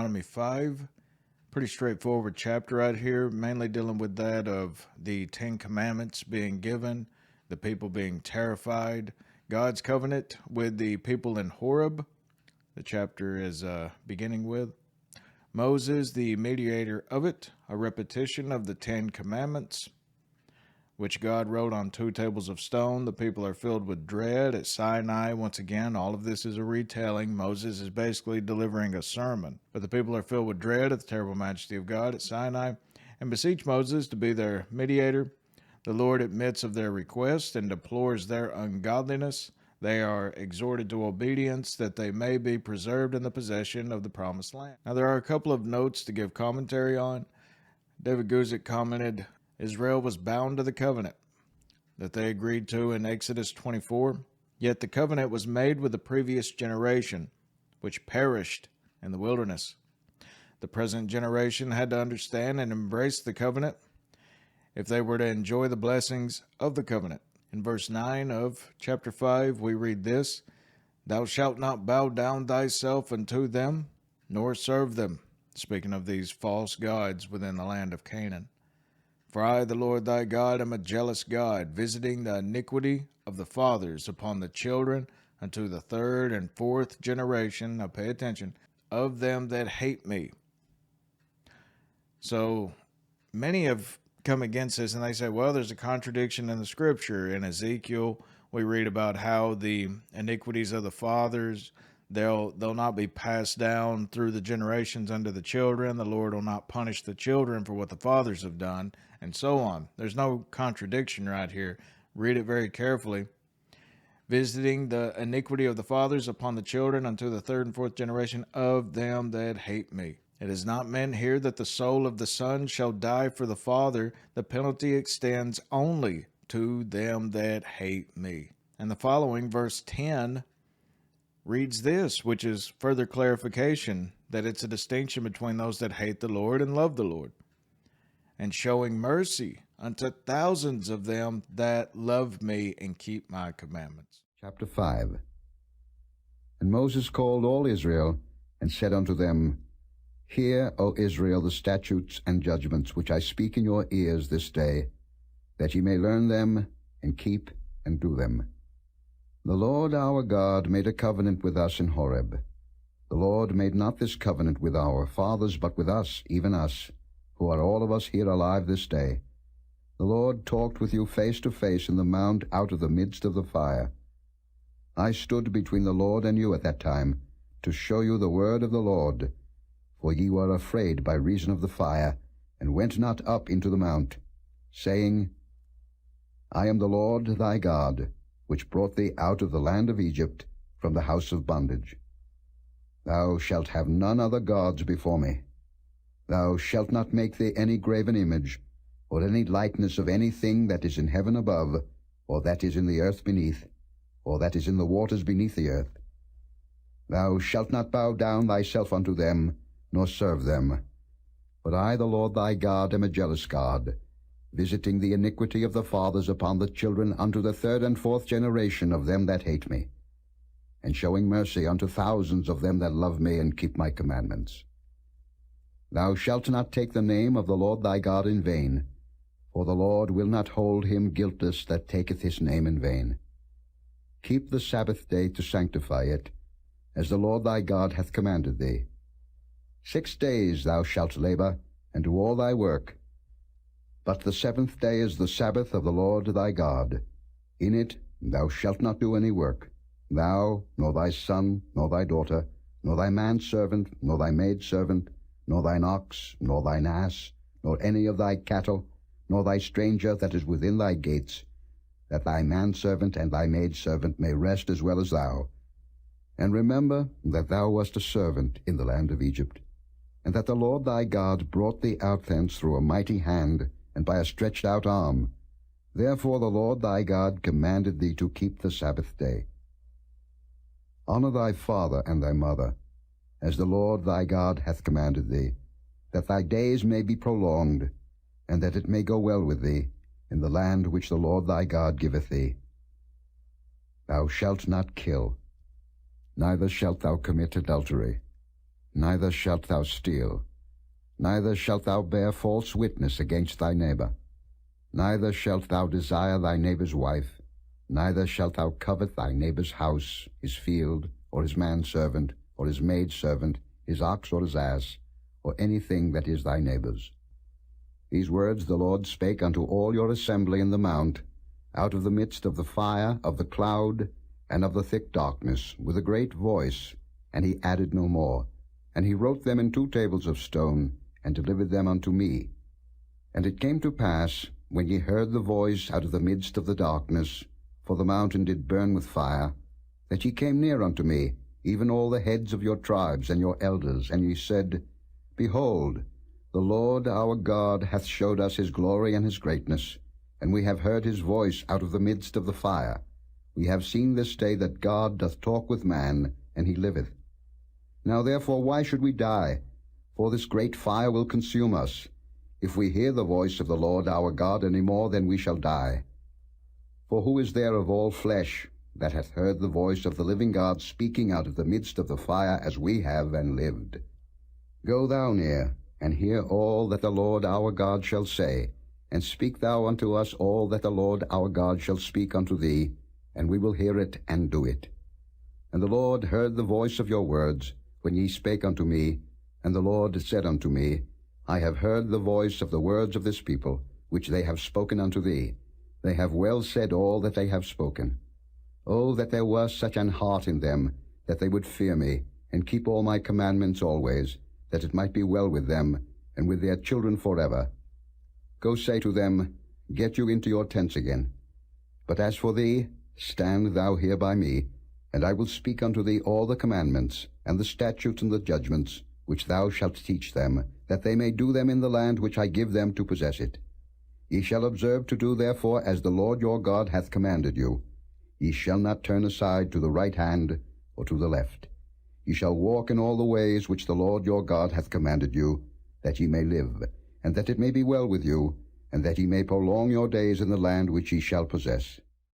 Deuteronomy 5. Pretty straightforward chapter right here, mainly dealing with that of the Ten Commandments being given, the people being terrified, God's covenant with the people in Horeb. The chapter is beginning with Moses, the mediator of it, a repetition of the Ten Commandments, which God wrote on 2 tables of stone. The people are filled with dread at Sinai. Once again, all of this is a retelling. Moses is basically delivering a sermon. But the people are filled with dread at the terrible majesty of God at Sinai and beseech Moses to be their mediator. The Lord admits of their request and deplores their ungodliness. They are exhorted to obedience that they may be preserved in the possession of the promised land. Now, there are a couple of notes to give commentary on. David Guzik commented, Israel was bound to the covenant that they agreed to in Exodus 24, yet the covenant was made with the previous generation, which perished in the wilderness. The present generation had to understand and embrace the covenant if they were to enjoy the blessings of the covenant. In verse 9 of chapter 5, we read this, Thou shalt not bow down thyself unto them, nor serve them, speaking of these false gods within the land of Canaan. For I, the Lord thy God, am a jealous God, visiting the iniquity of the fathers upon the children unto the 3rd and 4th generation, now pay attention, of them that hate me. So many have come against this and they say, well, there's a contradiction in the scripture. In Ezekiel, we read about how the iniquities of the fathers, they'll not be passed down through the generations unto the children. The Lord will not punish the children for what the fathers have done, and so on. There's no contradiction right here. Read it very carefully. Visiting the iniquity of the fathers upon the children unto the 3rd and 4th generation of them that hate me. It is not meant here that the soul of the son shall die for the father. The penalty extends only to them that hate me. And the following, verse 10, reads this, which is further clarification that it's a distinction between those that hate the Lord and love the Lord, and showing mercy unto thousands of them that love me and keep my commandments. Chapter 5. And Moses called all Israel, and said unto them, Hear, O Israel, the statutes and judgments which I speak in your ears this day, that ye may learn them, and keep and do them. The Lord our God made a covenant with us in Horeb. The Lord made not this covenant with our fathers, but with us, even us, who are all of us here alive this day. The Lord talked with you face to face in the mount out of the midst of the fire. I stood between the Lord and you at that time, to show you the word of the Lord. For ye were afraid by reason of the fire, and went not up into the mount, saying, I am the Lord thy God, which brought thee out of the land of Egypt, from the house of bondage. Thou shalt have none other gods before me. Thou shalt not make thee any graven image, or any likeness of anything that is in heaven above, or that is in the earth beneath, or that is in the waters beneath the earth. Thou shalt not bow down thyself unto them, nor serve them. But I, the Lord thy God, am a jealous God, visiting the iniquity of the fathers upon the children unto the 3rd and 4th generation of them that hate me, and showing mercy unto thousands of them that love me and keep my commandments. Thou shalt not take the name of the Lord thy God in vain, for the Lord will not hold him guiltless that taketh his name in vain. Keep the Sabbath day to sanctify it, as the Lord thy God hath commanded thee. 6 days thou shalt labor, and do all thy work. But the 7th day is the Sabbath of the Lord thy God. In it thou shalt not do any work, thou, nor thy son, nor thy daughter, nor thy manservant, nor thy maidservant, nor thine ox, nor thine ass, nor any of thy cattle, nor thy stranger that is within thy gates, that thy manservant and thy maidservant may rest as well as thou. And remember that thou wast a servant in the land of Egypt, and that the Lord thy God brought thee out thence through a mighty hand, and by a stretched out arm. Therefore the Lord thy God commanded thee to keep the Sabbath day. Honor thy father and thy mother, as the Lord thy God hath commanded thee, that thy days may be prolonged, and that it may go well with thee, in the land which the Lord thy God giveth thee. Thou shalt not kill, neither shalt thou commit adultery, Neither shalt thou steal. Neither shalt thou bear false witness against thy neighbor. Neither shalt thou desire thy neighbor's wife. Neither shalt thou covet thy neighbor's house, his field, or his manservant, or his maidservant, his ox or his ass, or anything that is thy neighbor's. These words the Lord spake unto all your assembly in the mount, out of the midst of the fire, of the cloud, and of the thick darkness, with a great voice, and he added no more. And he wrote them in 2 tables of stone, and delivered them unto me. And it came to pass, when ye heard the voice out of the midst of the darkness, for the mountain did burn with fire, that ye came near unto me, even all the heads of your tribes and your elders, and ye said, Behold, the Lord our God hath showed us his glory and his greatness, and we have heard his voice out of the midst of the fire. We have seen this day that God doth talk with man, and he liveth. Now therefore why should we die? For this great fire will consume us. If we hear the voice of the Lord our God any more, then we shall die. For who is there of all flesh that hath heard the voice of the living God speaking out of the midst of the fire, as we have, and lived? Go thou near, and hear all that the Lord our God shall say, and speak thou unto us all that the Lord our God shall speak unto thee, and we will hear it and do it. And the Lord heard the voice of your words, when ye spake unto me, and the Lord said unto me, I have heard the voice of the words of this people, which they have spoken unto thee. They have well said all that they have spoken. Oh, that there was such an heart in them, that they would fear me, and keep all my commandments always, that it might be well with them, and with their children forever. Go say to them, Get you into your tents again. But as for thee, stand thou here by me, and I will speak unto thee all the commandments, and the statutes and the judgments, which thou shalt teach them, that they may do them in the land which I give them to possess it. Ye shall observe to do therefore as the Lord your God hath commanded you. Ye shall not turn aside to the right hand or to the left. Ye shall walk in all the ways which the Lord your God hath commanded you, that ye may live, and that it may be well with you, and that ye may prolong your days in the land which ye shall possess.